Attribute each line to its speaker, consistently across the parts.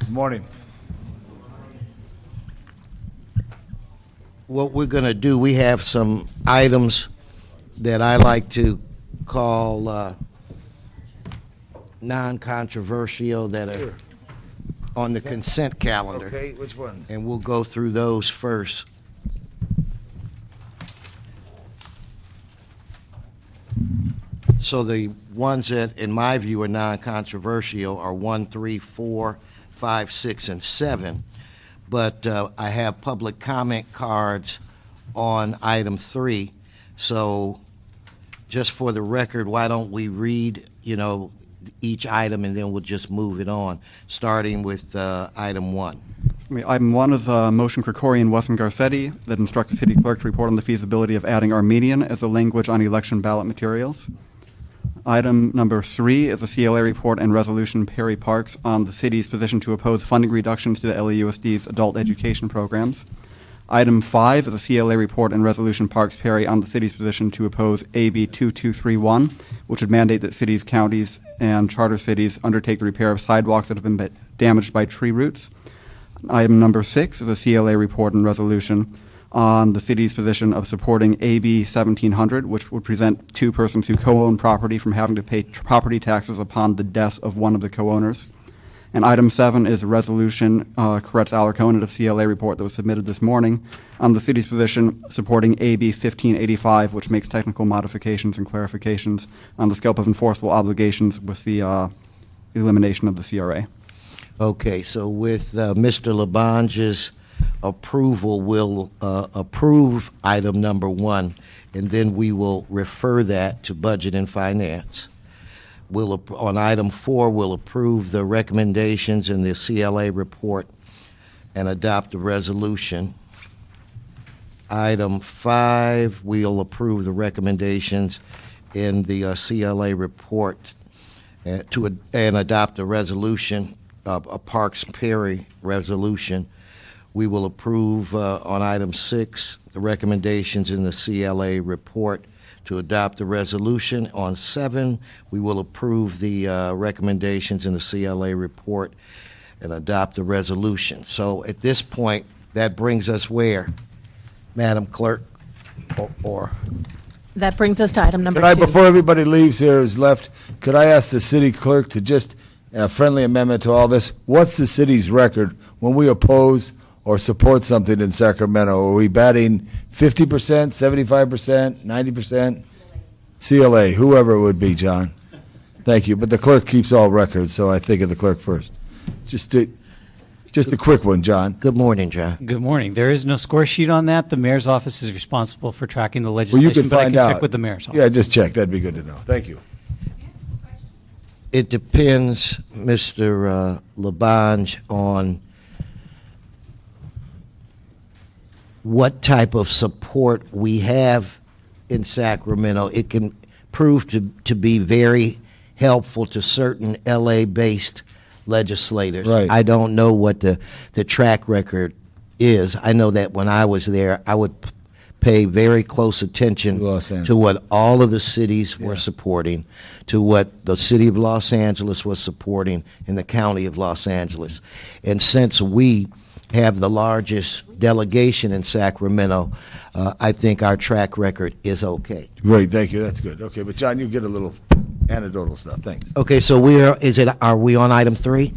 Speaker 1: Good morning.
Speaker 2: What we're going to do, we have some items that I like to call non-controversial that are on the consent calendar.
Speaker 1: Okay, which ones?
Speaker 2: And we'll go through those first. So the ones that, in my view, are non-controversial are 1, 3, 4, 5, 6, and 7. But I have public comment cards on item 3. So just for the record, why don't we read, each item, and then we'll just move it on, starting with item 1.
Speaker 3: Item 1 is a motion Krikorian and Wesson Garcetti that instructs the city clerk to report on the feasibility of adding Armenian as a language on election ballot materials. Item number 3 is a CLA report and resolution Perry Parks on the city's position to oppose funding reductions to the LAUSD's adult education programs. Item 5 is a CLA report and resolution Parks Perry on the city's position to oppose AB 2231, which would mandate that cities, counties, and charter cities undertake the repair of sidewalks that have been damaged by tree roots. Item number 6 is a CLA report and resolution on the city's position of supporting AB 1700, which would prevent two persons who co-own property from having to pay property taxes upon the death of one of the co-owners. And item 7 is a resolution, corrects Alarcon of CLA report that was submitted this morning on the city's position supporting AB 1585, which makes technical modifications and clarifications on the scope of enforceable obligations with the elimination of the CRA.
Speaker 2: Okay, so with Mr. Labange's approval, we'll approve item number 1, and then we will refer that to Budget and Finance. On item 4, we'll approve the recommendations in the CLA report and adopt the resolution. Item 5, we'll approve the recommendations in the CLA report and adopt the resolution, a Parks Perry resolution. We will approve on item 6 the recommendations in the CLA report to adopt the resolution. On 7, we will approve the recommendations in the CLA report and adopt the resolution. So at this point, that brings us where, Madam Clerk? Or
Speaker 4: That brings us to item number 2.
Speaker 1: Before everybody leaves here is left, could I ask the city clerk to just, a friendly amendment to all this, what's the city's record when we oppose or support something in Sacramento? Are we batting 50%, 75%, 90%? CLA, whoever it would be, John. Thank you. But the clerk keeps all records, so I think of the clerk first. Just a quick one, John.
Speaker 2: Good morning, John.
Speaker 5: Good morning. There is no score sheet on that. The mayor's office is responsible for tracking the legislation, but I can check with the mayor's office.
Speaker 1: Yeah, just check. That'd be good to know. Thank you.
Speaker 2: It depends, Mr. Labange, on what type of support we have in Sacramento. It can prove to be very helpful to certain LA-based legislators.
Speaker 1: Right.
Speaker 2: I don't know what the track record is. I know that when I was there, I would pay very close attention to what all of the cities were supporting, to what the city of Los Angeles was supporting in the county of Los Angeles. And since we have the largest delegation in Sacramento, I think our track record is okay.
Speaker 1: Great, thank you. That's good. Okay, but John, you get a little anecdotal stuff. Thanks.
Speaker 2: Okay, so are we on item 3?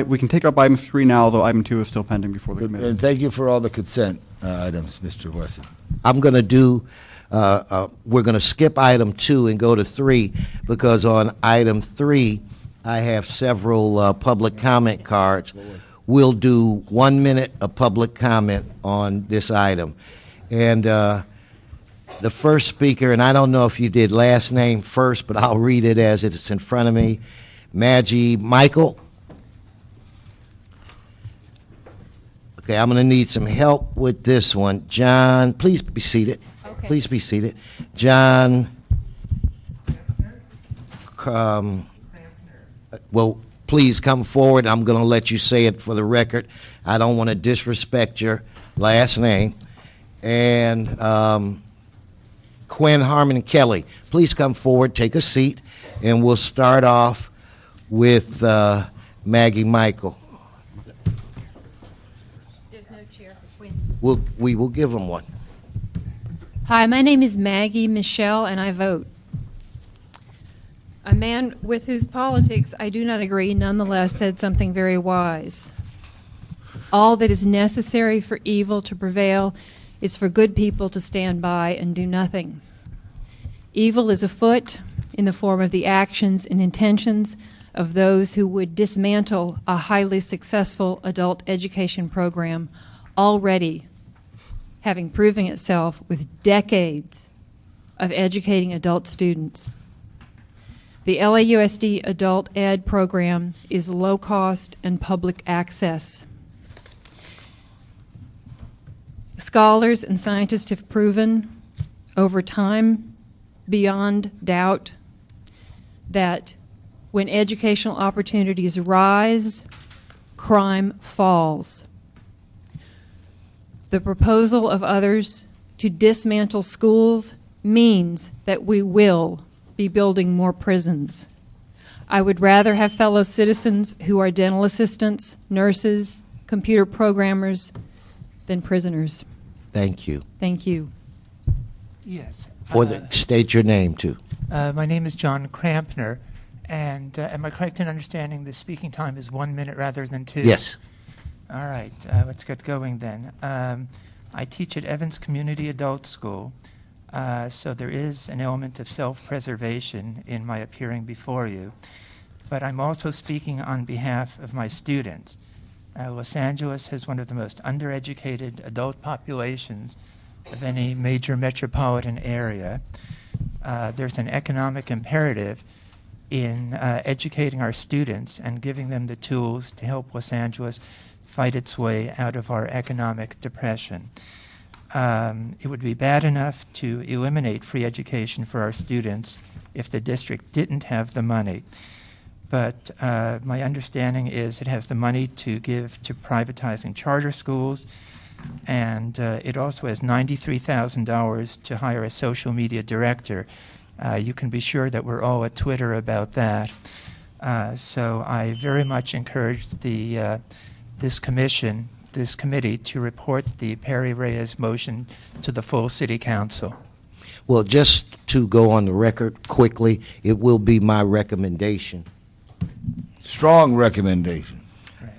Speaker 3: We can take up item 3 now, although item 2 is still pending before the committee.
Speaker 1: And thank you for all the consent items, Mr. Wesson.
Speaker 2: I'm going to do, we're going to skip item 2 and go to 3, because on item 3, I have several public comment cards. We'll do 1 minute of public comment on this item. And the first speaker, and I don't know if you did last name first, but I'll read it as it's in front of me, Maggie Michael. Okay, I'm going to need some help with this one. John, please be seated.
Speaker 4: Okay.
Speaker 2: Please be seated. John, well, please come forward. I'm going to let you say it for the record. I don't want to disrespect your last name. And Quinn Harmon Kelly, please come forward, take a seat, and we'll start off with Maggie Michael.
Speaker 6: There's no chair for Quinn.
Speaker 2: We will give him one.
Speaker 6: Hi, my name is Maggie Michelle, and I vote. A man with whose politics I do not agree nonetheless said something very wise. All that is necessary for evil to prevail is for good people to stand by and do nothing. Evil is afoot in the form of the actions and intentions of those who would dismantle a highly successful adult education program already having proven itself with decades of educating adult students. The LAUSD Adult Ed program is low cost and public access. Scholars and scientists have proven over time, beyond doubt, that when educational opportunities rise, crime falls. The proposal of others to dismantle schools means that we will be building more prisons. I would rather have fellow citizens who are dental assistants, nurses, computer programmers than prisoners.
Speaker 2: Thank you.
Speaker 6: Thank you.
Speaker 7: Yes.
Speaker 2: State your name, too.
Speaker 7: My name is John Crampner, and am I correct in understanding the speaking time is 1 minute rather than 2?
Speaker 2: Yes.
Speaker 7: All right, let's get going then. I teach at Evans Community Adult School, so there is an element of self-preservation in my appearing before you, but I'm also speaking on behalf of my students. Los Angeles has one of the most undereducated adult populations of any major metropolitan area. There's an economic imperative in educating our students and giving them the tools to help Los Angeles fight its way out of our economic depression. It would be bad enough to eliminate free education for our students if the district didn't have the money. But my understanding is it has the money to give to privatizing charter schools, and it also has $93,000 to hire a social media director. You can be sure that we're all at Twitter about that. So I very much encourage this committee to report the Perry-Reyes motion to the full City Council.
Speaker 2: Well, just to go on the record quickly, it will be my recommendation.
Speaker 1: Strong recommendation.
Speaker 7: Right.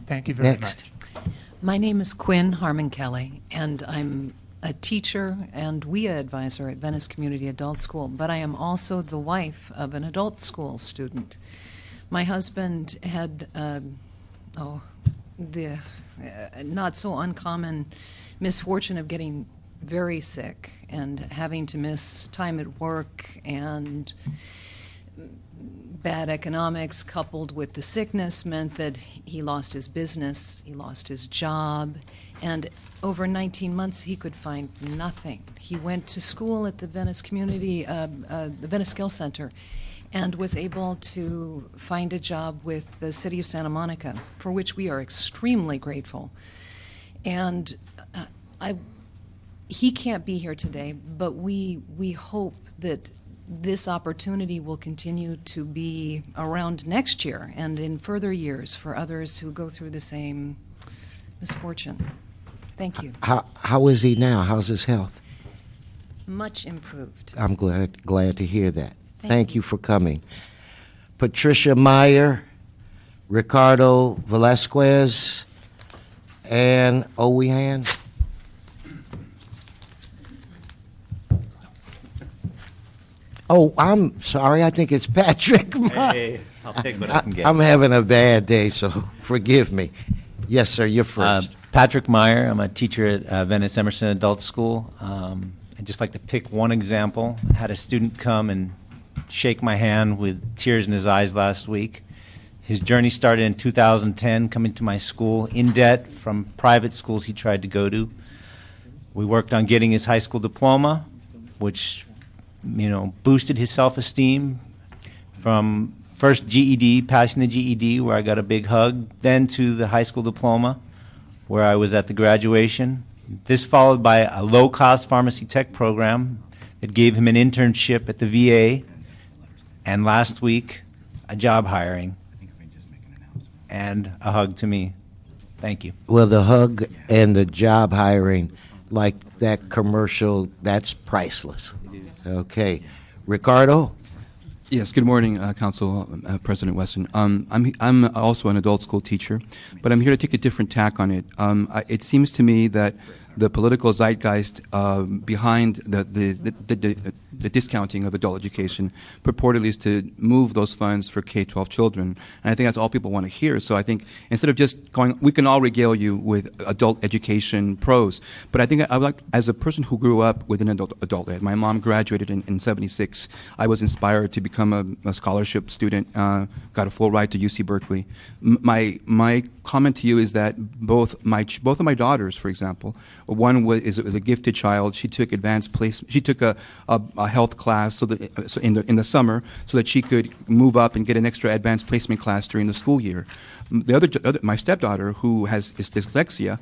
Speaker 7: Thank you very
Speaker 2: Next.
Speaker 7: much.
Speaker 8: My name is Quinn Harmon Kelly, and I'm a teacher and WIA advisor at Venice Community Adult School, but I am also the wife of an adult school student. My husband had the not so uncommon misfortune of getting very sick and having to miss time at work, and bad economics coupled with the sickness meant that he lost his business, he lost his job, and over 19 months he could find nothing. He went to school at the Venice Community, the Venice Skills Center, and was able to find a job with the City of Santa Monica, for which we are extremely grateful. And he can't be here today, but we hope that this opportunity will continue to be around next year and in further years for others who go through the same misfortune. Thank you.
Speaker 2: How is he now? How's his health?
Speaker 8: Much improved.
Speaker 2: I'm glad to hear that. Thank you for coming. Patricia Meyer, Ricardo Velasquez, and Owehan. Oh, I'm sorry. I think it's Patrick.
Speaker 9: Hey, I'll take what I can get.
Speaker 2: I'm having a bad day, so forgive me. Yes, sir, you're first.
Speaker 9: Patrick Meyer. I'm a teacher at Venice Emerson Adult School. I'd just like to pick one example. I had a student come and shake my hand with tears in his eyes last week. His journey started in 2010, coming to my school in debt from private schools he tried to go to. We worked on getting his high school diploma, which boosted his self-esteem from first GED, passing the GED, where I got a big hug, then to the high school diploma, where I was at the graduation. This followed by a low-cost pharmacy tech program that gave him an internship at the VA, and last week, a job hiring. and a hug to me. Thank you.
Speaker 2: Well, the hug and the job hiring, like that commercial, that's priceless. Okay. Ricardo?
Speaker 10: Yes, good morning, Council President Weston. I'm also an adult school teacher, but I'm here to take a different tack on it. It seems to me that the political zeitgeist behind the discounting of adult education purportedly is to move those funds for K-12 children. And I think that's all people want to hear. So I think instead of just going, we can all regale you with adult education pros. But I think I would like, as a person who grew up with an adult ed, my mom graduated in 76. I was inspired to become a scholarship student, got a full ride to UC Berkeley. My comment to you is that both of my daughters, for example, one was a gifted child. She took advanced placement. She took a health class so in the summer so that she could move up and get an extra advanced placement class during the school year. My stepdaughter, who has dyslexia,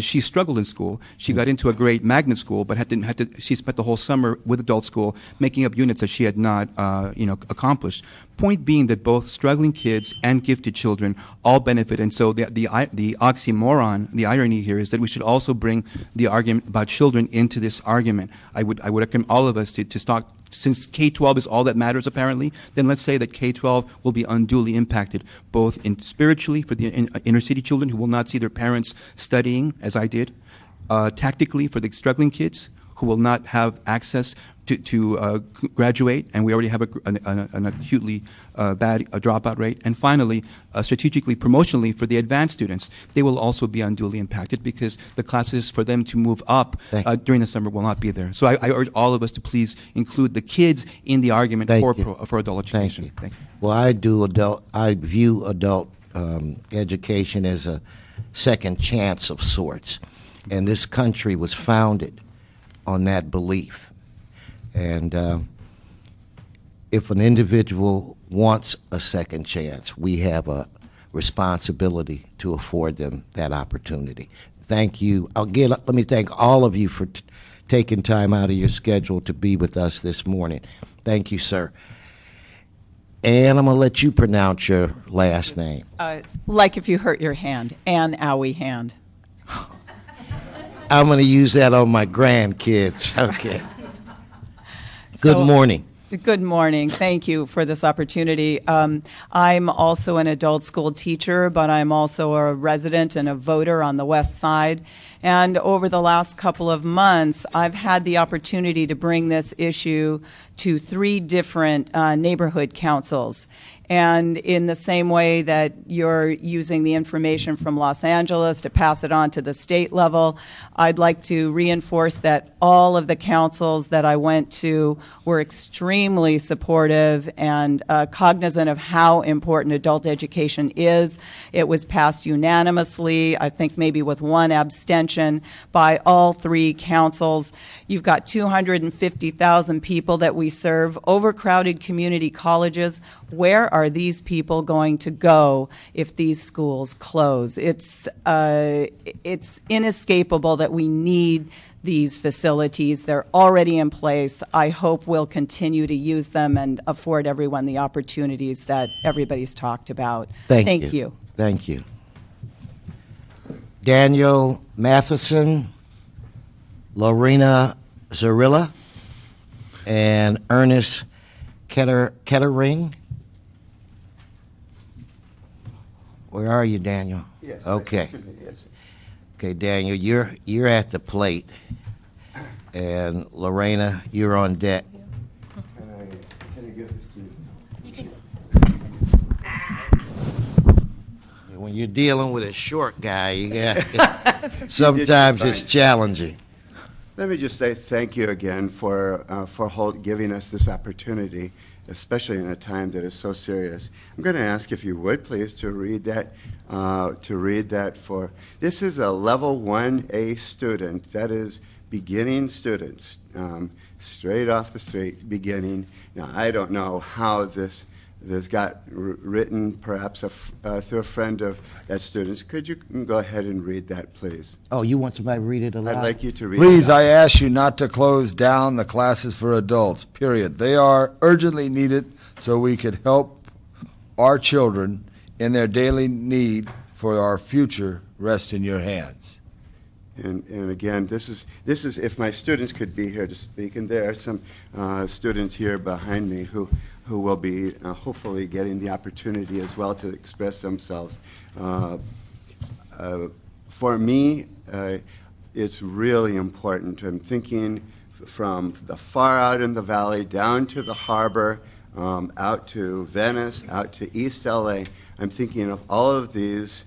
Speaker 10: she struggled in school. She got into a great magnet school, but she spent the whole summer with adult school making up units that she had not, accomplished. Point being that both struggling kids and gifted children all benefit, and so the oxymoron, the irony here is that we should also bring the argument about children into this argument. I would recommend all of us to start. Since K-12 is all that matters, apparently, then let's say that K-12 will be unduly impacted, both spiritually for the inner-city children who will not see their parents studying, as I did, tactically for the struggling kids who will not have access to graduate, and we already have an acutely bad dropout rate. And finally, strategically, promotionally, for the advanced students, they will also be unduly impacted because the classes for them to move up during the summer will not be there. So I urge all of us to please include the kids in the argument for adult education.
Speaker 2: Thank you. Well, I view adult education as a second chance of sorts, and this country was founded on that belief. And if an individual wants a second chance, we have a responsibility to afford them that opportunity. Thank you. Again, let me thank all of you for taking time out of your schedule to be with us this morning. Thank you, sir. And I'm going to let you pronounce your last name.
Speaker 11: Like if you hurt your hand, Ann Owie Hand.
Speaker 2: I'm going to use that on my grandkids. Okay. Good morning.
Speaker 11: Good morning. Thank you for this opportunity. I'm also an adult school teacher, but I'm also a resident and a voter on the West Side. And over the last couple of months, I've had the opportunity to bring this issue to 3 different neighborhood councils. And in the same way that you're using the information from Los Angeles to pass it on to the state level, I'd like to reinforce that all of the councils that I went to were extremely supportive and cognizant of how important adult education is. It was passed unanimously, I think maybe with one abstention, by all 3 councils. You've got 250,000 people that we serve, overcrowded community colleges. Where are these people going to go if these schools close? It's inescapable that we need these facilities. They're already in place. I hope we'll continue to use them and afford everyone the opportunities that everybody's talked about. Thank you.
Speaker 2: Thank you. Daniel Matheson, Lorena Zarilla, and Ernest Kettering. Where are you, Daniel?
Speaker 12: Yes.
Speaker 2: Okay.
Speaker 12: Yes.
Speaker 2: Okay, Daniel, you're at the plate, and Lorena, you're on deck.
Speaker 12: Can I give this to you?
Speaker 2: When you're dealing with a short guy, you got sometimes it's challenging.
Speaker 12: Let me just say thank you again for giving us this opportunity, especially in a time that is so serious. I'm going to ask if you would please to read that. This is a level 1A student, that is beginning students, straight off the street, beginning. Now, I don't know how this got written, perhaps through a friend of that student's. Could you go ahead and read that, please?
Speaker 2: Oh, you want somebody to read it aloud?
Speaker 12: I'd like you to read
Speaker 1: Please,
Speaker 12: it.
Speaker 1: I ask you not to close down the classes for adults, period. They are urgently needed so we could help our children in their daily need for our future rest in your hands.
Speaker 12: And again, this is if my students could be here to speak, and there are some students here behind me who will be hopefully getting the opportunity as well to express themselves. For me, it's really important. I'm thinking from the far out in the valley down to the harbor, out to Venice, out to East LA. I'm thinking of all of these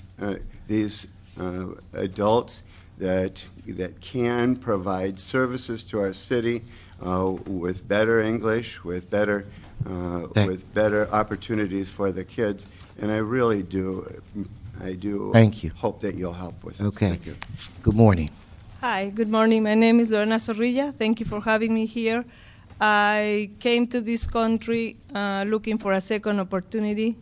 Speaker 12: adults that can provide services to our city with better English, with better opportunities for the kids, and I really do. I do.
Speaker 2: Thank you.
Speaker 12: Hope that you'll help with this.
Speaker 2: Okay.
Speaker 12: Thank you.
Speaker 2: Good morning.
Speaker 13: Hi, good morning. My name is Lorena Zorrilla. Thank you for having me here. I came to this country looking for a second opportunity.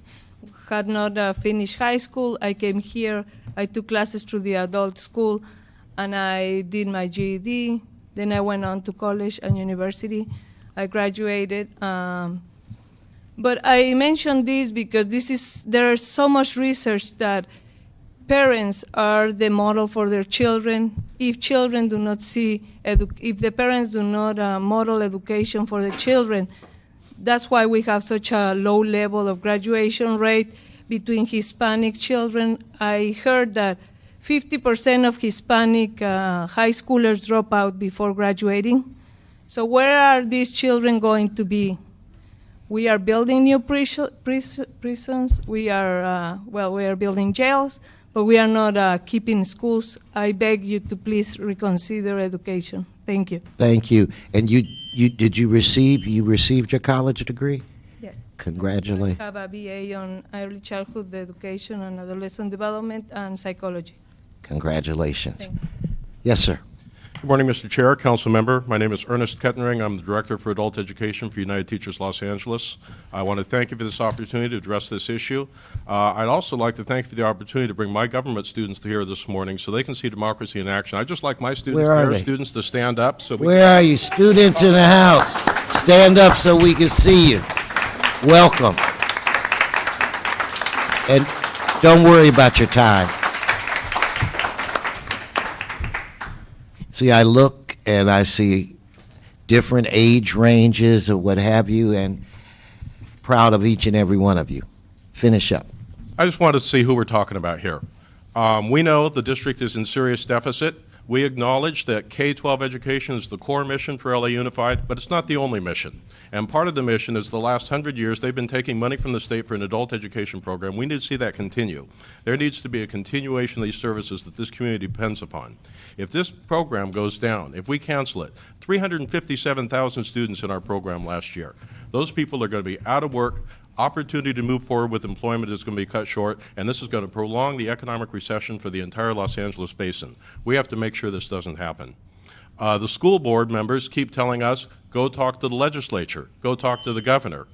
Speaker 13: Had not finished high school. I came here. I took classes through the adult school, and I did my GED. Then I went on to college and university. I graduated. But I mentioned this because there is so much research that parents are the model for their children. If children do not see, if the parents do not model education for the children, that's why we have such a low level of graduation rate between Hispanic children. I heard that 50% of Hispanic high schoolers drop out before graduating. So where are these children going to be? We are building new prisons. We are building jails, but we are not keeping schools. I beg you to please reconsider education. Thank you.
Speaker 2: Thank you. And you received your college degree?
Speaker 13: Yes.
Speaker 2: Congratulations.
Speaker 13: I have a BA on early childhood education and adolescent development and psychology.
Speaker 2: Congratulations.
Speaker 13: Thank you.
Speaker 2: Yes, sir.
Speaker 14: Good morning, Mr. Chair, Council Member. My name is Ernest Kettering. I'm the Director for Adult Education for United Teachers Los Angeles. I want to thank you for this opportunity to address this issue. I'd also like to thank you for the opportunity to bring my government students here this morning so they can see democracy in action. I'd just like my students to stand up.
Speaker 2: Where are you? Students in the house, stand up so we can see you. Welcome. And don't worry about your time. See, I look and I see different age ranges or what have you, and proud of each and every one of you. Finish up.
Speaker 14: I just wanted to see who we're talking about here. We know the district is in serious deficit. We acknowledge that K-12 education is the core mission for LA Unified, but it's not the only mission. And part of the mission is the last 100 years they've been taking money from the state for an adult education program. We need to see that continue. There needs to be a continuation of these services that this community depends upon. If this program goes down, if we cancel it, 357,000 students in our program last year. Those people are going to be out of work. Opportunity to move forward with employment is going to be cut short, and this is going to prolong the economic recession for the entire Los Angeles basin. We have to make sure this doesn't happen. The school board members keep telling us, go talk to the legislature, go talk to the governor.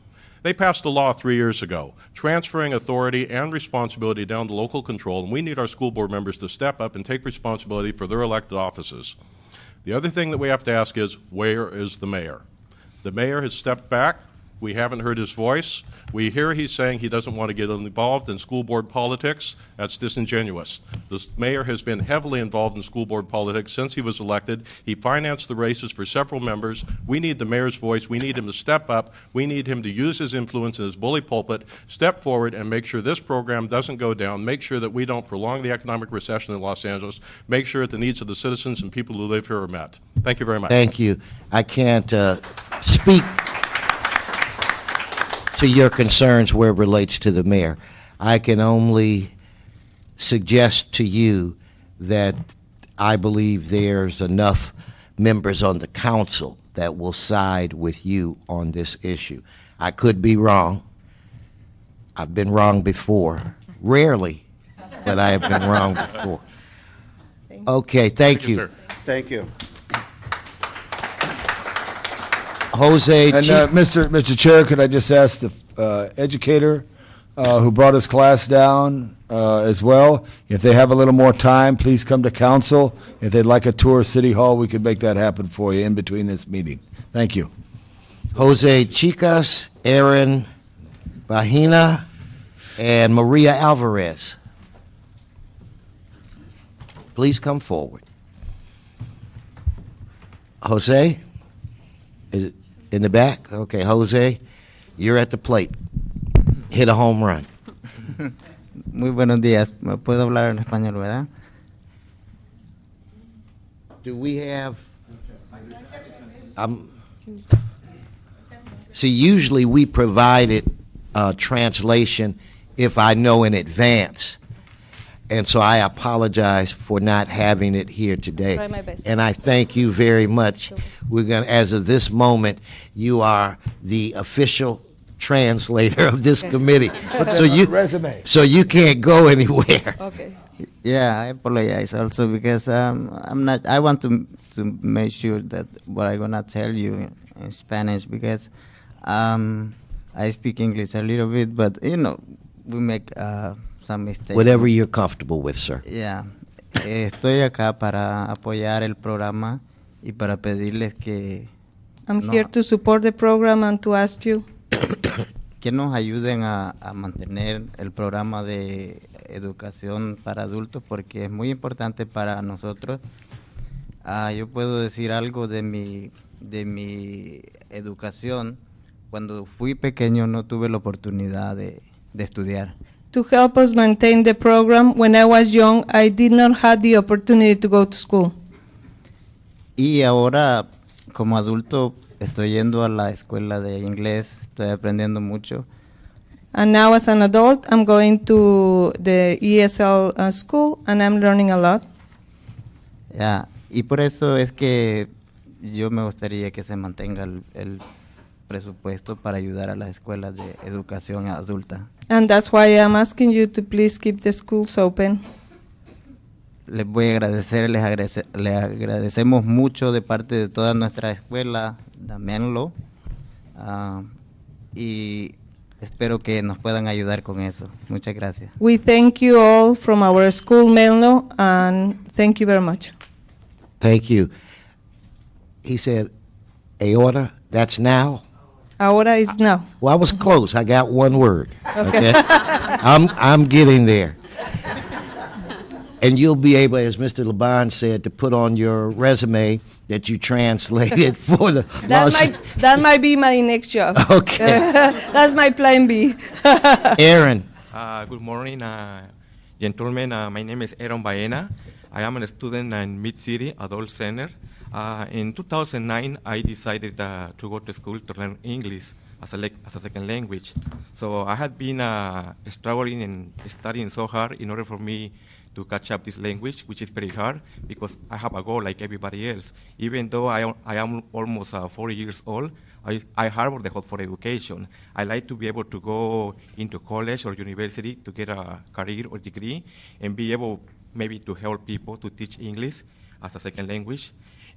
Speaker 14: They passed a law 3 years ago, transferring authority and responsibility down to local control, and we need our school board members to step up and take responsibility for their elected offices. The other thing that we have to ask is, where is the mayor? The mayor has stepped back. We haven't heard his voice. We hear he's saying he doesn't want to get involved in school board politics. That's disingenuous. The mayor has been heavily involved in school board politics since he was elected. He financed the races for several members. We need the mayor's voice. We need him to step up. We need him to use his influence in his bully pulpit, step forward and make sure this program doesn't go down, make sure that we don't prolong the economic recession in Los Angeles, make sure that the needs of the citizens and people who live here are met. Thank you very much.
Speaker 2: Thank you. I can't speak to your concerns where it relates to the mayor. I can only suggest to you that I believe there's enough members on the council that will side with you on this issue. I could be wrong. I've been wrong before. Rarely, but I have been wrong before. Okay, thank you.
Speaker 14: Sir.
Speaker 12: Thank you.
Speaker 2: Jose.
Speaker 1: And Mr. Chair, could I just ask the educator who brought his class down as well, if they have a little more time, please come to council. If they'd like a tour of City Hall, we could make that happen for you in between this meeting. Thank you.
Speaker 2: Jose Chicas, Aaron Bahina, And Maria Alvarez. Please come forward. Jose? Is it in the back? Okay, Jose, you're at the plate. Hit a home run.
Speaker 15: Muy buenos días. ¿Me puedo hablar en español, verdad?
Speaker 2: Do we have... see, usually we provided translation if I know in advance. And so I apologize for not having it here today.
Speaker 13: Try my best.
Speaker 2: And I thank you very much. We're going to, as of this moment, you are the official translator of this committee. So you can't go anywhere.
Speaker 13: Okay.
Speaker 15: Yeah, I apologize also because I'm not. I want to make sure that what I'm gonna tell you in Spanish because I speak English a little bit, but we make some mistakes.
Speaker 2: Whatever you're comfortable with, sir.
Speaker 15: Yeah. Estoy acá para apoyar el programa y para pedirles que
Speaker 13: I'm here to support the program and to ask you
Speaker 15: que nos ayuden a mantener el programa de educación para adultos porque es muy importante para nosotros. Yo puedo decir algo de mi educación. Cuando fui pequeño no tuve la oportunidad de estudiar.
Speaker 13: to help us maintain the program. When I was young, I did not have the opportunity to go to school.
Speaker 15: Y ahora, como adulto, estoy yendo a la escuela de inglés, estoy aprendiendo mucho.
Speaker 13: And now as an adult, I'm going to the ESL school and I'm learning a lot.
Speaker 15: Ya, y por eso es que yo me gustaría que se mantenga el presupuesto para ayudar a las escuelas de educación adulta.
Speaker 13: And that's why I'm asking you to please keep the schools open.
Speaker 15: Les voy a agradecer, les agradecemos mucho de parte de toda nuestra escuela, Menlo, y espero que nos puedan ayudar con eso. Muchas gracias.
Speaker 13: We thank you all from our school, Menlo, and thank you very much.
Speaker 2: Thank you. He said, aorta, that's now?
Speaker 13: Ahora is now.
Speaker 2: Well, I was close. I got one word.
Speaker 13: Okay.
Speaker 2: I'm getting there. And you'll be able, as Mr. Laban said, to put on your resume that you translated for the
Speaker 13: That might be my next job.
Speaker 2: Okay.
Speaker 13: That's my plan B.
Speaker 2: Aaron.
Speaker 16: Good morning, gentlemen. My name is Aaron Baena. I am a student in Mid-City Adult Center. In 2009, I decided to go to school to learn English as a second language. So I had been struggling and studying so hard in order for me to catch up this language, which is very hard because I have a goal like everybody else. Even though I am almost 40 years old, I harbor the hope for education. I like to be able to go into college or university to get a career or degree and be able maybe to help people to teach English as a second language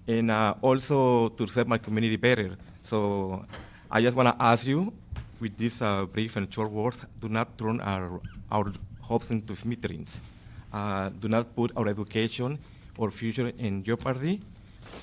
Speaker 16: and also to serve my community better. So I just want to ask you, with these brief and short words, do not turn our hopes into smithereens. Do not put our education or future in jeopardy,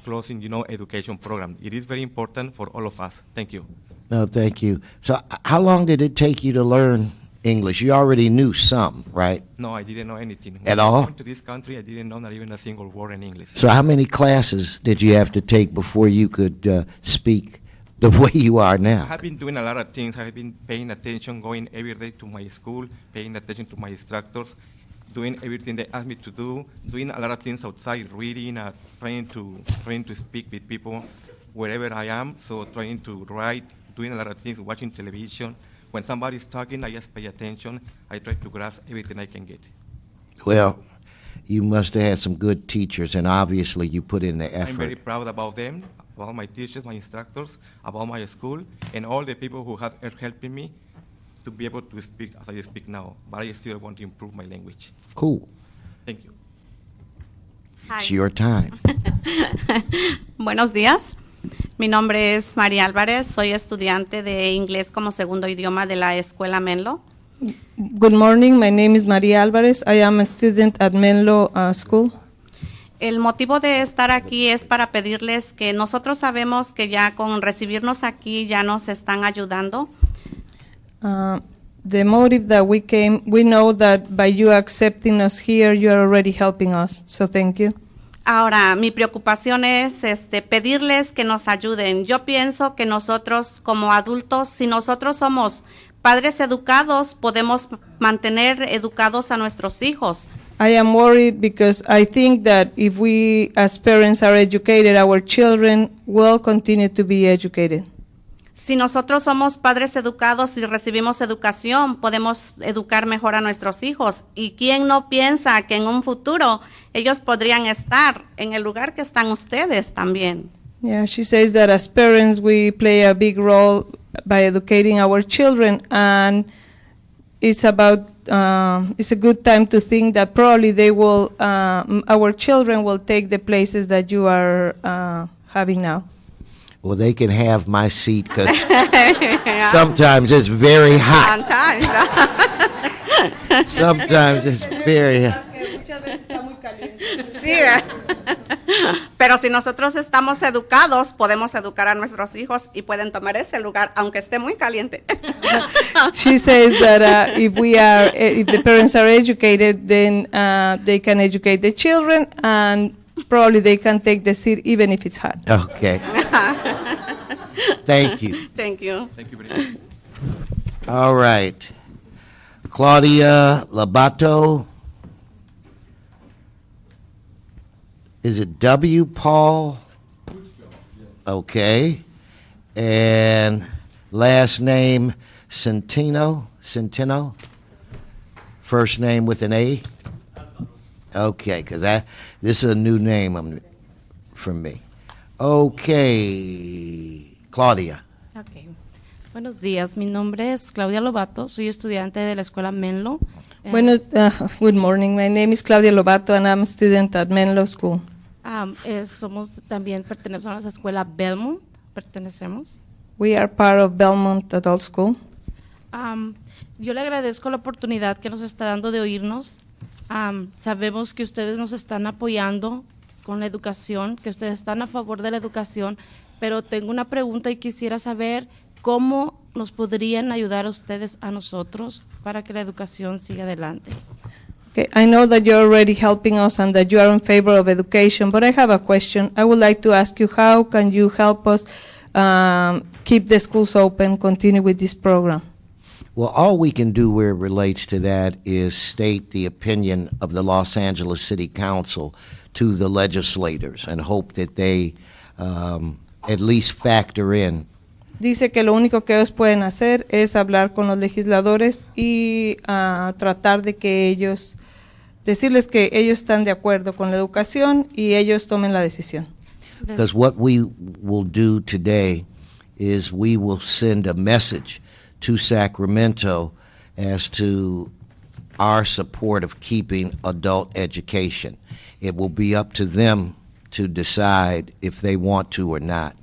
Speaker 16: closing, education program. It is very important for all of us. Thank you.
Speaker 2: No, thank you. So how long did it take you to learn English? You already knew some, right?
Speaker 16: No, I didn't know anything.
Speaker 2: At
Speaker 16: When
Speaker 2: all?
Speaker 16: I went to this country, I didn't know not even a single word in English.
Speaker 2: So how many classes did you have to take before you could speak the way you are
Speaker 16: I
Speaker 2: now?
Speaker 16: have been doing a lot of things. I have been paying attention, going every day to my school, paying attention to my instructors, doing everything they asked me to do, doing a lot of things outside, reading, trying to speak with people wherever I am. So trying to write, doing a lot of things, watching television. When somebody's talking, I just pay attention. I try to grasp everything I can get.
Speaker 2: Well, you must have had some good teachers, and obviously you put in the effort.
Speaker 16: I'm very proud about them, about my teachers, my instructors, about my school, and all the people who are helping me to be able to speak as I speak now. But I still want to improve my language.
Speaker 2: Cool.
Speaker 16: Thank you.
Speaker 2: It's your time.
Speaker 17: Buenos días. Mi nombre es María Álvarez. Soy estudiante de inglés como segundo idioma de la Escuela Menlo.
Speaker 13: Good morning. My name is Maria Alvarez. I am a student at Menlo School.
Speaker 17: El motivo de estar aquí es para pedirles que nosotros sabemos que ya con recibirnos aquí ya nos están ayudando.
Speaker 13: the motive that we came, we know that by you accepting us here, you are already helping us. So thank you.
Speaker 17: Ahora, mi preocupación es pedirles que nos ayuden. Yo pienso que nosotros como adultos, si nosotros somos padres educados, podemos mantener educados a nuestros hijos.
Speaker 13: I am worried because I think that if we as parents are educated, our children will continue to be educated.
Speaker 17: Si nosotros somos padres educados y recibimos educación, podemos educar mejor a nuestros hijos. ¿Y quién no piensa que en un futuro ellos podrían estar en el lugar que están ustedes también?
Speaker 13: Yeah, she says that as parents we play a big role by educating our children, and it's about it's a good time to think that probably they will our children will take the places that you are having now.
Speaker 2: Well, they can have my seat because sometimes it's very hot. Sometimes it's very hot.
Speaker 17: Sí. Pero si nosotros estamos educados, podemos educar a nuestros hijos y pueden tomar ese lugar, aunque esté muy caliente.
Speaker 13: She says that if the parents are educated, then they can educate the children, and probably they can take the seat even if it's hot.
Speaker 2: Okay. Thank you.
Speaker 17: Thank you.
Speaker 10: Thank you very much.
Speaker 2: All right. Claudia Labato. Is it W. Paul? Okay. And last name Centino? First name with an A? Okay, because this is a new name from me. Okay, Claudia.
Speaker 18: Okay. Buenos días, mi nombre es Claudia Lobato, soy estudiante de la escuela Menlo.
Speaker 13: Good morning, my name is Claudia Lobato and I'm a student at Menlo School.
Speaker 18: Pertenecemos a la escuela Belmont, pertenecemos.
Speaker 13: We are part of Belmont Adult School.
Speaker 18: Yo le agradezco la oportunidad que nos está dando de oírnos. Sabemos que ustedes nos están apoyando con la educación, que ustedes están a favor de la educación, pero tengo una pregunta y quisiera saber cómo nos podrían ayudar ustedes a nosotros para que la educación siga adelante.
Speaker 13: Okay, I know that you're already helping us and that you are in favor of education, but I have a question. I would like to ask you, how can you help us keep the schools open, continue with this program?
Speaker 2: Well, all we can do where it relates to that is state the opinion of the Los Angeles City Council to the legislators and hope that they at least factor in.
Speaker 13: Dice que lo único que ellos pueden hacer es hablar con los legisladores y tratar de que ellos, decirles que ellos están de acuerdo con la educación y ellos tomen la decisión.
Speaker 2: Because what we will do today is we will send a message to Sacramento as to our support of keeping adult education. It will be up to them to decide if they want to or not.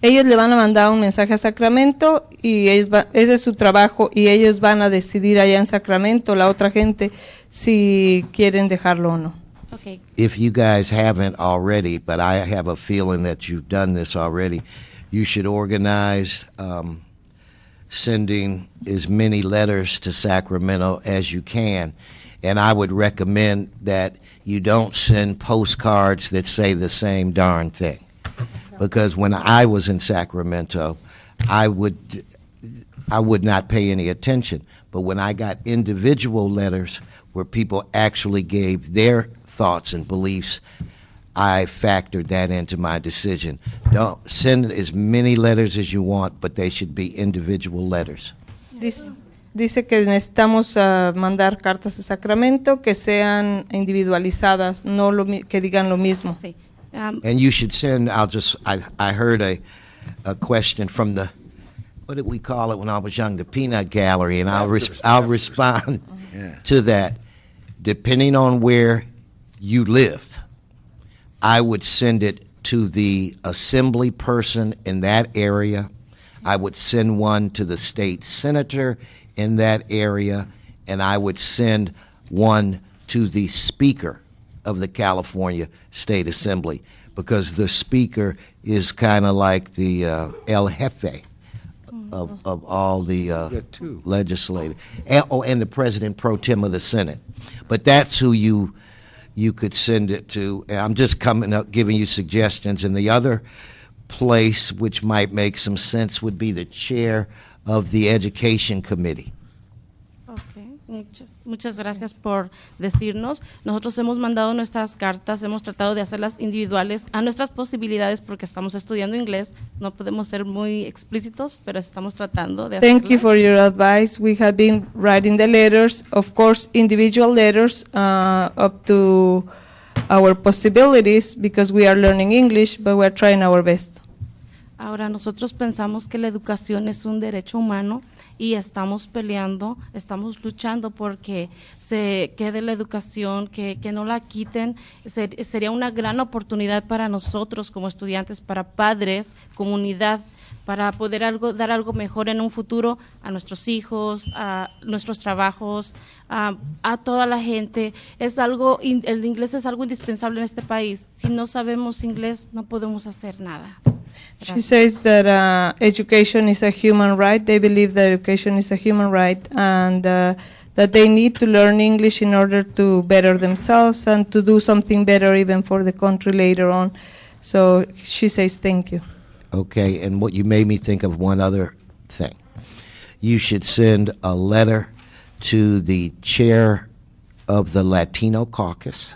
Speaker 13: Ellos le van a mandar un mensaje a Sacramento y ese es su trabajo y ellos van a decidir allá en Sacramento, la otra gente, si quieren dejarlo o no.
Speaker 18: Okay.
Speaker 2: If you guys haven't already, but I have a feeling that you've done this already, you should organize sending as many letters to Sacramento as you can. And I would recommend that you don't send postcards that say the same darn thing. Because when I was in Sacramento, I would not pay any attention. But when I got individual letters where people actually gave their thoughts and beliefs, I factored that into my decision. Don't send as many letters as you want, but they should be individual letters.
Speaker 13: Dice que necesitamos mandar cartas a Sacramento que sean individualizadas, no que digan lo mismo.
Speaker 18: Sí.
Speaker 2: And you should send, I heard a question from the, what did we call it when I was young, the peanut gallery, and I'll respond to that. Depending on where you live, I would send it to the assembly person in that area. I would send one to the state senator in that area, and I would send one to the speaker of the California State Assembly, because the speaker is kind of like the El Jefe of all the legislative, and the president pro tem of the Senate. But that's who you could send it to. I'm just coming up giving you suggestions. And the other place which might make some sense would be the chair of the Education Committee.
Speaker 18: Muchas gracias por decirnos. Nosotros hemos mandado nuestras cartas, hemos tratado de hacerlas individuales a nuestras posibilidades porque estamos estudiando inglés. No podemos ser muy explícitos, pero estamos tratando de hacerlo.
Speaker 13: Thank you for your advice. We have been writing the letters, of course, individual letters up to our possibilities because we are learning English, but we are trying our best.
Speaker 18: Ahora, nosotros pensamos que la educación es un derecho humano y estamos peleando, estamos luchando porque se quede la educación, que no la quiten. Sería una gran oportunidad para nosotros como estudiantes, para padres, comunidad, para poder dar algo mejor en un futuro a nuestros hijos, a nuestros trabajos, a toda la gente. El inglés es algo indispensable en este país. Si no sabemos inglés, no podemos hacer nada.
Speaker 13: She says that education is a human right. They believe that education is a human right and that they need to learn English in order to better themselves and to do something better even for the country later on. So she says thank you.
Speaker 2: Okay, and what you made me think of one other thing. You should send a letter to the chair of the Latino caucus.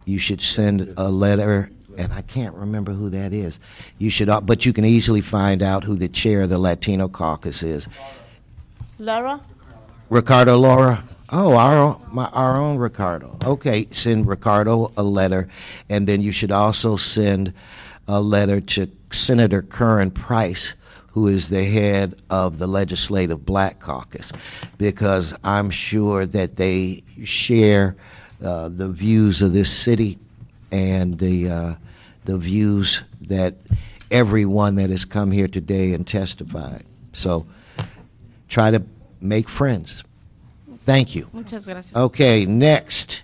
Speaker 2: You should send a letter, and I can't remember who that is. You should, but you can easily find out who the chair of the Latino caucus is.
Speaker 13: Laura?
Speaker 2: Ricardo Laura. Oh, our own Ricardo. Okay, send Ricardo a letter, and then you should also send a letter to Senator Curran Price, who is the head of the Legislative Black Caucus, because I'm sure that they share the views of this city and the views that everyone that has come here today and testified. So try to make friends. Thank you.
Speaker 18: Muchas gracias.
Speaker 2: Okay, next.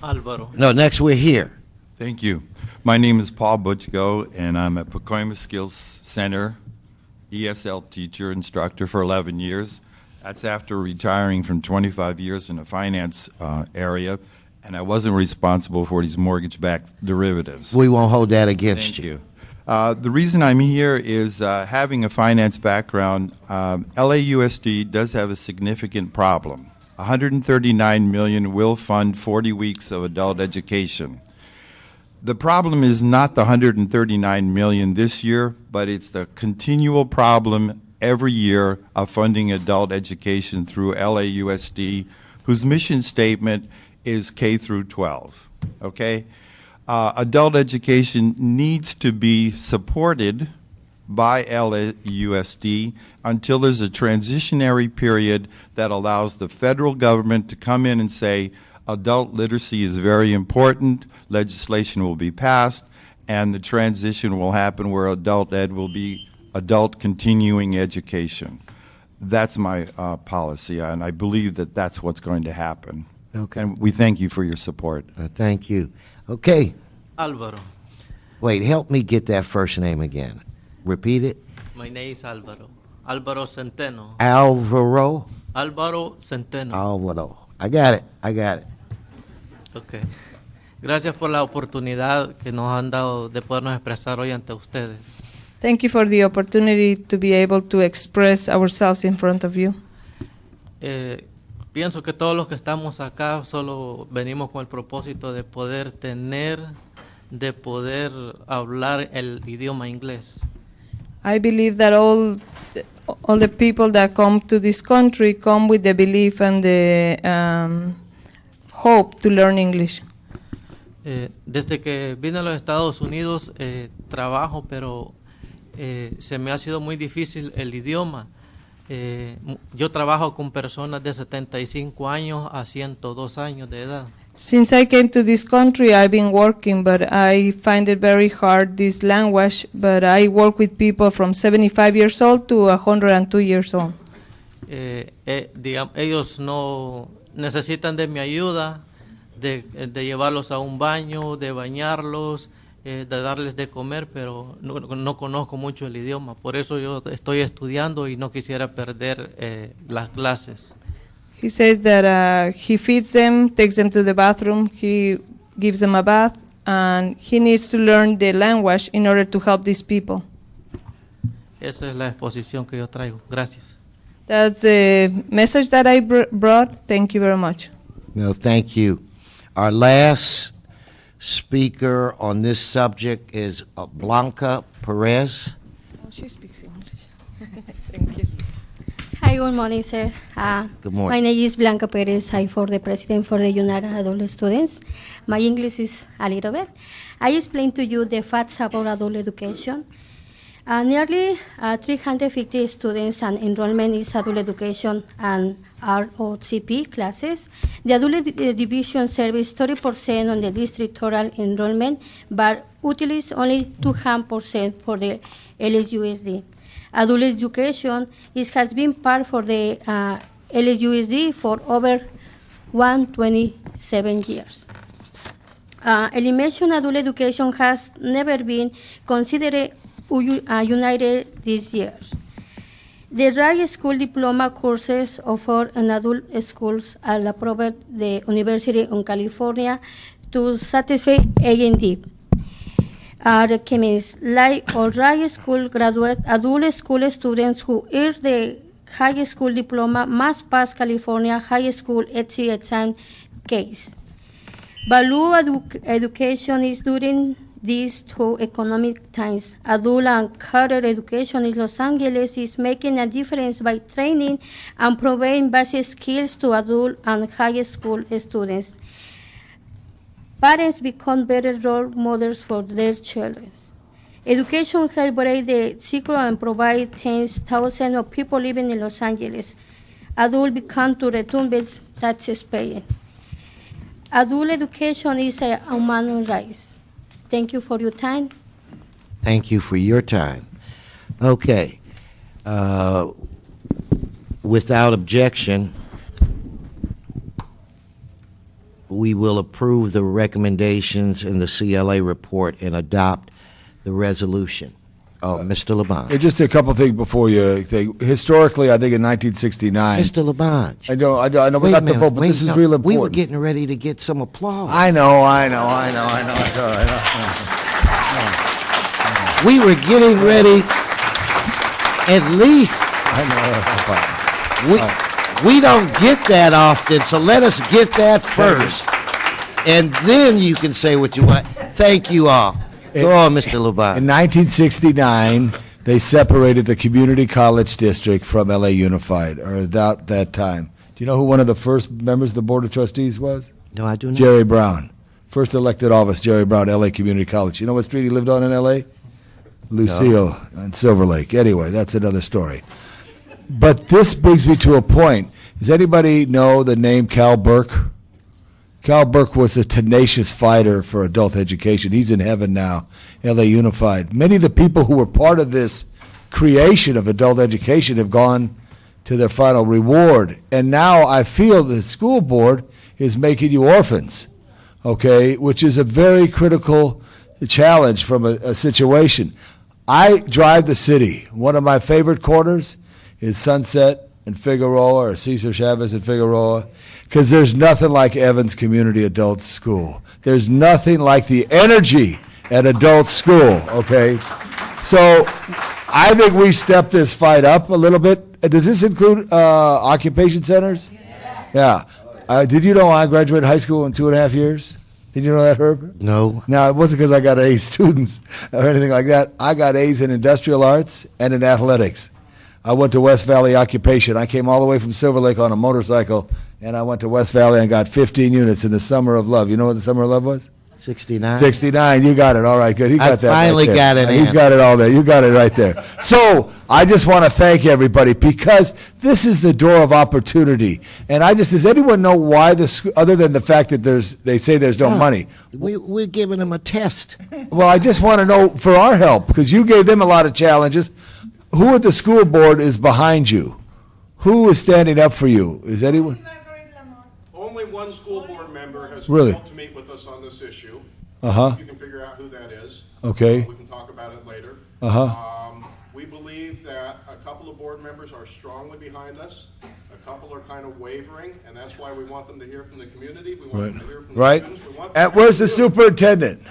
Speaker 19: Alvaro.
Speaker 2: No, next we're here.
Speaker 20: Thank you. My name is Paul Butchko, and I'm at Pacoima Skills Center, ESL teacher, instructor for 11 years. That's after retiring from 25 years in the finance area, and I wasn't responsible for these mortgage-backed derivatives.
Speaker 2: We won't hold that against
Speaker 20: Thank you. The reason I'm here is having a finance background, LAUSD does have a significant problem. 139 million will fund 40 weeks of adult education. The problem is not the 139 million this year, but it's the continual problem every year of funding adult education through LAUSD, whose mission statement is K through 12. Okay? Adult education needs to be supported by LAUSD until there's a transitionary period that allows the federal government to come in and say, adult literacy is very important, legislation will be passed, and the transition will happen where adult ed will be adult continuing education. That's my policy, and I believe that that's what's going to happen.
Speaker 2: Okay.
Speaker 20: And we thank you for your support.
Speaker 2: Thank you. Okay.
Speaker 19: Alvaro.
Speaker 2: Wait, help me get that first name again. Repeat it.
Speaker 19: My name is Alvaro. Alvaro Centeno.
Speaker 2: Alvaro?
Speaker 19: Alvaro Centeno.
Speaker 2: Alvaro. I got it.
Speaker 19: Okay. Gracias por la oportunidad que nos han dado de podernos expresar hoy ante ustedes.
Speaker 13: Thank you for the opportunity to be able to express ourselves in front of you.
Speaker 19: Pienso que todos los que estamos acá solo venimos con el propósito de poder hablar el idioma inglés.
Speaker 13: I believe that all the people that come to this country come with the belief and the hope to learn English.
Speaker 19: Desde que vine a los Estados Unidos trabajo, pero se me ha sido muy difícil el idioma. Yo trabajo con personas de 75 años a 102 años de edad.
Speaker 13: Since I came to this country, I've been working, but I find it very hard, this language, but I work with people from 75 years old to 102 years old.
Speaker 19: Ellos no necesitan de mi ayuda, de llevarlos a un baño, de bañarlos, de darles de comer, pero no conozco mucho el idioma. Por eso yo estoy estudiando y no quisiera perder las clases.
Speaker 13: He says that he feeds them, takes them to the bathroom, he gives them a bath, and he needs to learn the language in order to help these people.
Speaker 19: Esa es la exposición que yo traigo. Gracias.
Speaker 13: That's the message that I brought. Thank you very much.
Speaker 2: No, thank you. Our last speaker on this subject is Blanca Perez.
Speaker 13: Oh, she speaks English. Thank you.
Speaker 21: Hi, good morning, sir.
Speaker 2: Good morning.
Speaker 21: My name is Blanca Perez. I'm for the president for the United Adult Students. My English is a little bit. I explain to you the facts about adult education. Nearly 350 students and enrollment is adult education and ROCP classes. The adult division service 30% on the district total enrollment, but utilize only 2% for the LSUSD. Adult education has been part for the LSUSD for over 127 years. Elementary adult education has never been considered united these years. The RAI School Diploma courses offered in adult schools are approved the University of California to satisfy A&D. Chemists, like all RAI School graduate adult school students who earn the high school diploma must pass California High School HC exam case. Value education is during these two economic times. Adult and career education in Los Angeles is making a difference by training and providing basic skills to adult and high school students. Parents become better role models for their children. Education helps break the cycle and provide tens thousands of people living in Los Angeles. Adults become to return with taxes paid. Adult education is a human right. Thank you for your time.
Speaker 2: Thank you for your time. Okay. Without objection, we will approve the recommendations in the CLA report and adopt the resolution. Oh, Mr. Labange.
Speaker 1: Hey, just a couple things before you think. Historically, I think in 1969.
Speaker 2: Mr. Labange.
Speaker 1: I know, but
Speaker 2: Wait
Speaker 1: not
Speaker 2: a
Speaker 1: the
Speaker 2: minute,
Speaker 1: vote, but
Speaker 2: wait,
Speaker 1: this is
Speaker 2: no,
Speaker 1: real important.
Speaker 2: We were getting ready to get some applause.
Speaker 1: I know. It's all right.
Speaker 2: We were getting ready, at least.
Speaker 1: I know.
Speaker 2: We don't get that often, so let us get that first. And then you can say what you want. Thank you all. Go on, Mr. Labange.
Speaker 1: In 1969, they separated the community college district from LA Unified, or about that time. Do you know who one of the first members of the Board of Trustees was?
Speaker 2: No, I do not.
Speaker 1: Jerry Brown. First elected office, Jerry Brown, LA Community College. You know what street he lived on in LA? Lucille and Silver Lake. Anyway, that's another story. But this brings me to a point. Does anybody know the name Cal Burke? Cal Burke was a tenacious fighter for adult education. He's in heaven now, LA Unified. Many of the people who were part of this creation of adult education have gone to their final reward. And now I feel the school board is making you orphans, okay, which is a very critical challenge from a situation. I drive the city. One of my favorite corners is Sunset and Figueroa, or Cesar Chavez and Figueroa, because there's nothing like Evans Community Adult School. There's nothing like the energy at adult school, okay? So I think we stepped this fight up a little bit. Does this include occupation centers? Yeah. Did you know I graduated high school in 2.5 years? Did you know that, Herb?
Speaker 2: No.
Speaker 1: Now, it wasn't because I got A students or anything like that. I got A's in industrial arts and in athletics. I went to West Valley Occupation. I came all the way from Silver Lake on a motorcycle, and I went to West Valley and got 15 units in the Summer of Love. You know what the Summer of Love was?
Speaker 2: 69.
Speaker 1: 69. You got it. All right, good. He got that.
Speaker 2: Finally
Speaker 1: right there.
Speaker 2: got it.
Speaker 1: He's got it all there. You got it right there. So I just want to thank everybody because this is the door of opportunity. And does anyone know why other than the fact that they say there's no money?
Speaker 2: We're giving them a test.
Speaker 1: Well, I just want to know for our help because you gave them a lot of challenges. Who at the school board is behind you? Who is standing up for you? Is anyone?
Speaker 14: Only one school board member has
Speaker 1: Really?
Speaker 14: called to meet with us on this issue.
Speaker 1: Uh-huh.
Speaker 14: You can figure out who that is.
Speaker 1: Okay.
Speaker 14: We can talk about it later.
Speaker 1: Uh-huh.
Speaker 14: We believe that a couple of board members are strongly behind us. A couple are kind of wavering, and that's why we want them to hear from the community. We want them to hear from the
Speaker 1: Right.
Speaker 14: students. We want them to
Speaker 1: Where's the
Speaker 14: hear-
Speaker 1: superintendent?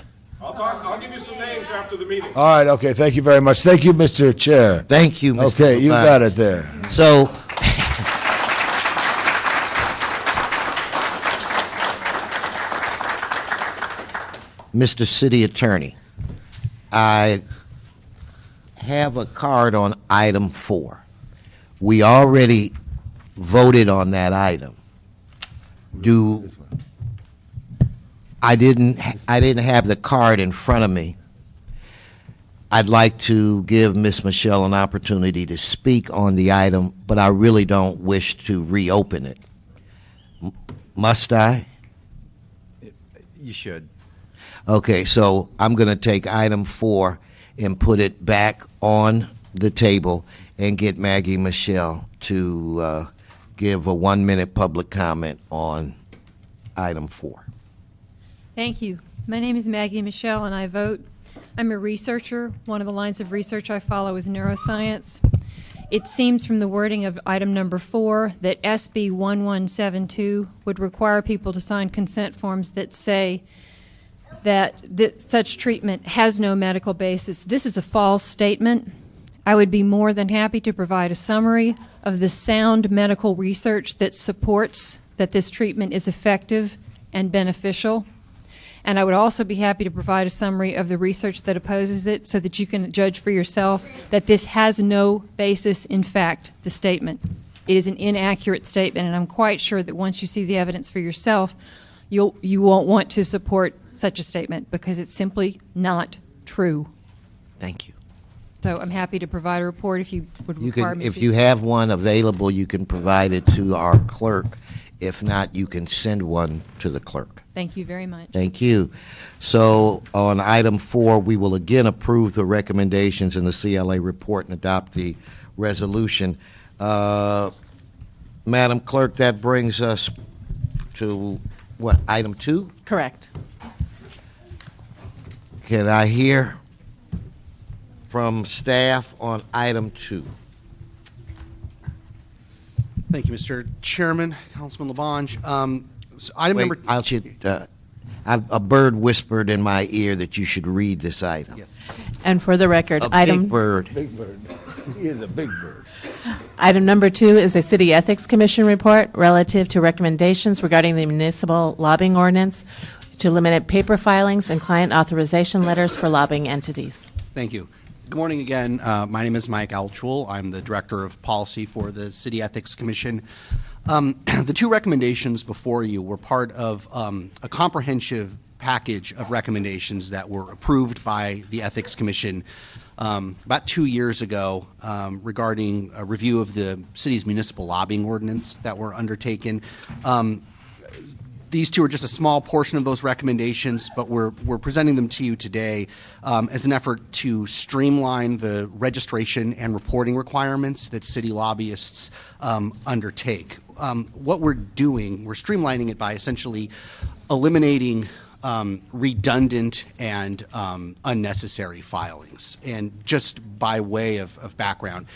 Speaker 14: I'll give you some names after the meeting.
Speaker 1: All right, okay, thank you very much. Thank you, Mr. Chair.
Speaker 2: Thank you, Mr.
Speaker 1: Okay, you
Speaker 2: Labange.
Speaker 1: got it there.
Speaker 2: So, Mr. City Attorney, I have a card on item 4. We already voted on that item. I didn't have the card in front of me. I'd like to give Ms. Michelle an opportunity to speak on the item, but I really don't wish to reopen it. Must I?
Speaker 5: You should.
Speaker 2: Okay, so I'm going to take item 4 and put it back on the table and get Maggie Michelle to give a 1-minute public comment on item 4.
Speaker 6: Thank you. My name is Maggie Michelle, and I vote. I'm a researcher. One of the lines of research I follow is neuroscience. It seems from the wording of item number 4 that SB 1172 would require people to sign consent forms that say that such treatment has no medical basis. This is a false statement. I would be more than happy to provide a summary of the sound medical research that supports that this treatment is effective and beneficial. And I would also be happy to provide a summary of the research that opposes it so that you can judge for yourself that this has no basis in fact, the statement. It is an inaccurate statement, and I'm quite sure that once you see the evidence for yourself, you won't want to support such a statement because it's simply not true.
Speaker 2: Thank you.
Speaker 6: So I'm happy to provide a report if you would
Speaker 2: You
Speaker 6: require
Speaker 2: can,
Speaker 6: me
Speaker 2: if
Speaker 6: to.
Speaker 2: you have one available, you can provide it to our clerk. If not, you can send one to the clerk.
Speaker 6: Thank you very much.
Speaker 2: Thank you. So on item 4, we will again approve the recommendations in the CLA report and adopt the resolution. Madam Clerk, that brings us to, what, item 2?
Speaker 4: Correct.
Speaker 2: Can I hear from staff on item 2?
Speaker 22: Thank you, Mr. Chairman, Councilman Labange. So item
Speaker 2: Wait,
Speaker 22: number.
Speaker 2: a bird whispered in my ear that you should read this item.
Speaker 22: Yes.
Speaker 4: And for the record,
Speaker 2: A big bird.
Speaker 1: Big bird. He is a big bird.
Speaker 4: Item number 2 is a City Ethics Commission report relative to recommendations regarding the municipal lobbying ordinance to eliminate paper filings and client authorization letters for lobbying entities.
Speaker 22: Thank you. Good morning again. My name is Mike Altschul. I'm the Director of Policy for the City Ethics Commission. The 2 recommendations before you were part of a comprehensive package of recommendations that were approved by the Ethics Commission about 2 years ago regarding a review of the city's municipal lobbying ordinance that were undertaken. These 2 are just a small portion of those recommendations, but we're presenting them to you today as an effort to streamline the registration and reporting requirements that city lobbyists undertake. What we're doing, we're streamlining it by essentially eliminating redundant and unnecessary filings. And just by way of background,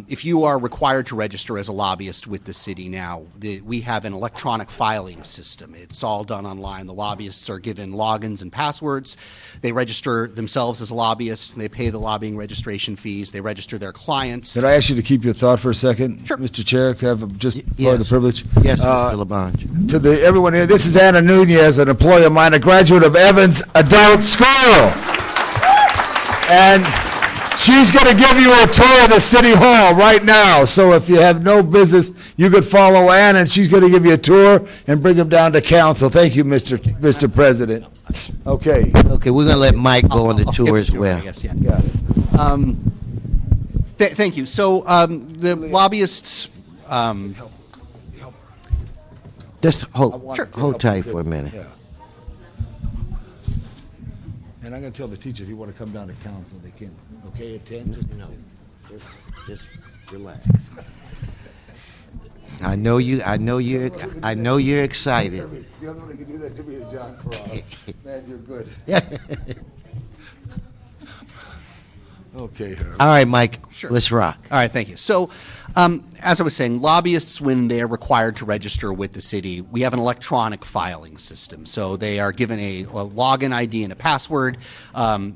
Speaker 22: if you are required to register as a lobbyist with the city now, we have an electronic filing system. It's all done online. The lobbyists are given logins and passwords. They register themselves as a lobbyist. They pay the lobbying registration fees. They register their clients.
Speaker 1: Could I ask you to keep your thought for a second? Sure. Mr. Chair, could I have part of the privilege?
Speaker 2: Yes, Mr. Labange.
Speaker 1: To everyone here, this is Anna Nunez, an employee of mine, a graduate of Evans Adult School. And she's going to give you a tour of the City Hall right now. So if you have no business, you could follow Ann, and she's going to give you a tour and bring them down to council. Thank you, Mr. President. Okay.
Speaker 2: Okay, we're going to let Mike go on the
Speaker 22: I'll
Speaker 2: tour
Speaker 22: skip
Speaker 2: as well.
Speaker 22: I guess, yeah.
Speaker 1: Got it.
Speaker 22: Thank you. So the lobbyists.
Speaker 2: Just hold tight for a minute.
Speaker 1: Yeah. And I'm going to tell the teacher if you want to come down to council, they can. Okay, attend?
Speaker 2: Just relax. I know you're excited.
Speaker 1: The other one that can do that that to me as John Ferraro. Man, you're good. Okay, Herb.
Speaker 2: All right, Mike,
Speaker 22: Sure.
Speaker 2: let's rock.
Speaker 22: All right, thank you. So, as I was saying, lobbyists, when they're required to register with the city, we have an electronic filing system. So they are given a login ID and a password.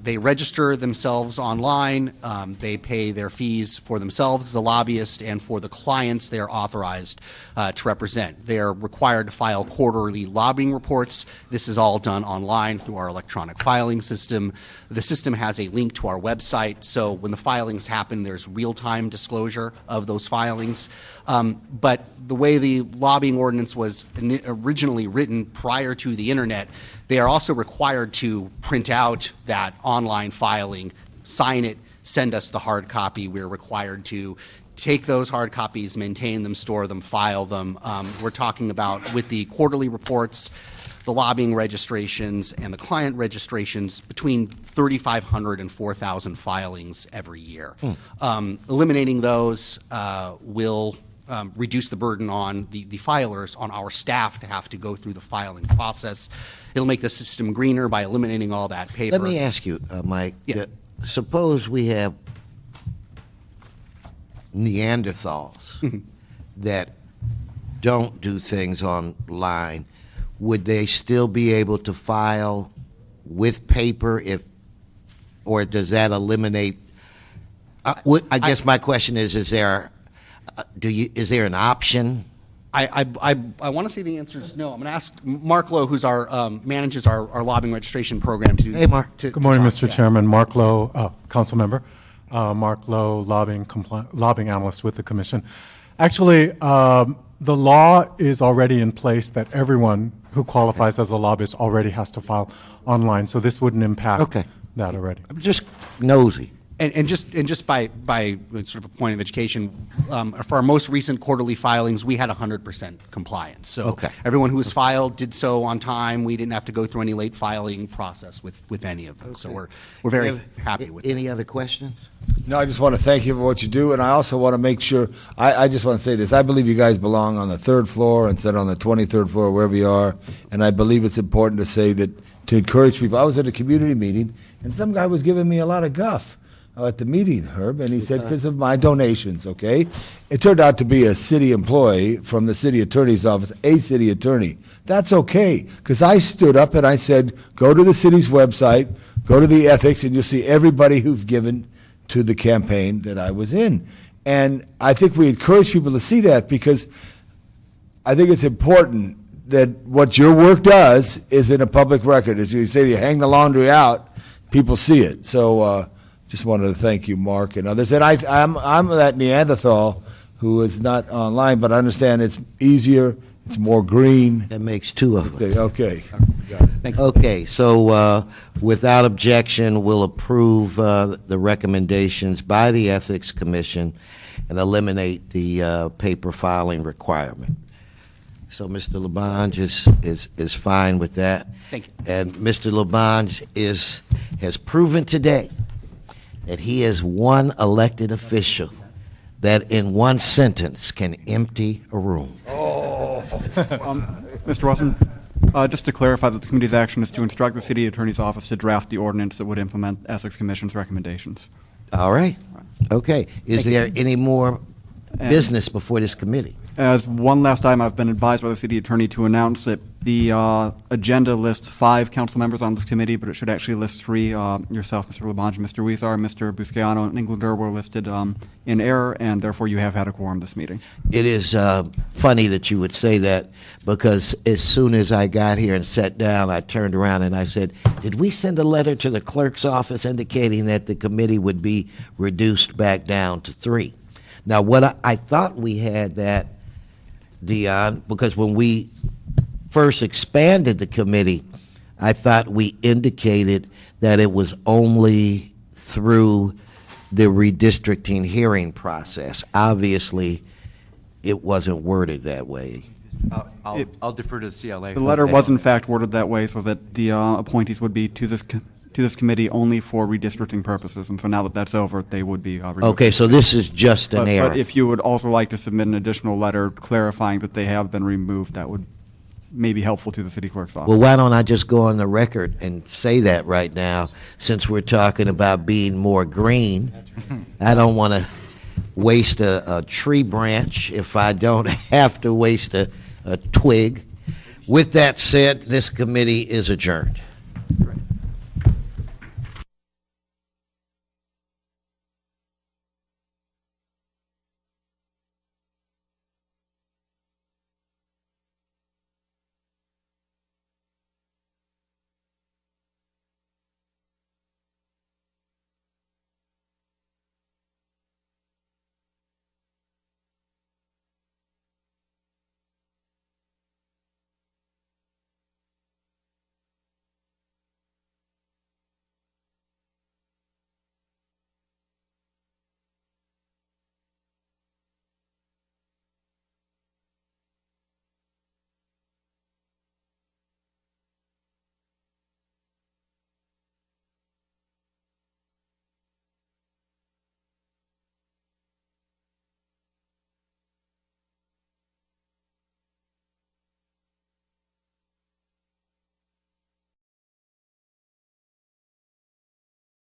Speaker 22: They register themselves online. They pay their fees for themselves as a lobbyist and for the clients they're authorized to represent. They're required to file quarterly lobbying reports. This is all done online through our electronic filing system. The system has a link to our website, so when the filings happen, there's real-time disclosure of those filings. But the way the lobbying ordinance was originally written prior to the internet, they are also required to print out that online filing, sign it, send us the hard copy. We're required to take those hard copies, maintain them, store them, file them. We're talking about, with the quarterly reports, the lobbying registrations, and the client registrations, between 3,500 and 4,000 filings every year. Eliminating those will reduce the burden on the filers, on our staff to have to go through the filing process. It'll make the system greener by eliminating all that paper.
Speaker 2: Let me ask you, Mike, suppose we have Neanderthals that don't do things online. Would they still be able to file with paper or does that eliminate? I guess my question is there an option?
Speaker 22: I want to say the answer is no. I'm going to ask Mark Lowe, who's our manages our lobbying registration program.
Speaker 2: Hey, Mark.
Speaker 3: Good morning, Mr. Chairman. Mark Lowe, council member. Mark Lowe, lobbying analyst with the commission. Actually, the law is already in place that everyone who qualifies as a lobbyist already has to file online, so this wouldn't impact that already.
Speaker 2: I'm just nosy.
Speaker 22: And just by sort of a point of education, for our most recent quarterly filings, we had 100% compliance. So everyone who was filed did so on time. We didn't have to go through any late filing process with any of them. So we're very happy with it.
Speaker 2: Any other questions?
Speaker 1: No, I just want to thank you for what you do, and I also want to make sure, I just want to say this, I believe you guys belong on the 3rd floor instead of on the 23rd floor, wherever you are, and I believe it's important to say that, to encourage people. I was at a community meeting, and some guy was giving me a lot of guff at the meeting, Herb, and he said, because of my donations, okay? It turned out to be a city employee from the city attorney's office, a city attorney. That's okay, because I stood up and I said, go to the city's website, go to the ethics, and you'll see everybody who've given to the campaign that I was in. And I think we encourage people to see that, because I think it's important that what your work does is in a public record. As you say, you hang the laundry out, people see it. So just wanted to thank you, Mark, and others. And I'm that Neanderthal who is not online, but I understand it's easier, it's more green.
Speaker 2: That makes two of us.
Speaker 1: Okay.
Speaker 2: Okay, so without objection, we'll approve the recommendations by the Ethics Commission and eliminate the paper filing requirement. So Mr. Labange is fine with that.
Speaker 22: Thank you.
Speaker 2: And Mr. Labange has proven today that he is one elected official that in one sentence can empty a room.
Speaker 7: Mr. Wilson, just to clarify that the committee's action is to instruct the city attorney's office to draft the ordinance that would implement Ethics Commission's recommendations.
Speaker 2: All right. Okay. Is there any more business before this committee?
Speaker 7: As one last time, I've been advised by the city attorney to announce that the agenda lists 5 council members on this committee, but it should actually list 3. Yourself, Mr. Labange, Mr. Huizar, Mr. Buscaino, and Englander were listed in error, and therefore you have had a quorum this meeting.
Speaker 2: It is funny that you would say that, because as soon as I got here and sat down, I turned around and I said, did we send a letter to the clerk's office indicating that the committee would be reduced back down to 3? Now, what I thought we had that, Dion, because when we first expanded the committee, I thought we indicated that it was only through the redistricting hearing process. Obviously, it wasn't worded that way.
Speaker 5: I'll defer to the CLA.
Speaker 7: The letter was in fact worded that way so that the appointees would be to this committee only for redistricting purposes, and so now that that's over, they would be removed.
Speaker 2: Okay, so this is just error.
Speaker 7: But if you would also like to submit an additional letter clarifying that they have been removed, that would may be helpful to the city clerk's office.
Speaker 2: Well, why don't I just go on the record and say that right now, since we're talking about being more green? I don't want to waste a tree branch if I don't have to waste a twig. With that said, this committee is adjourned.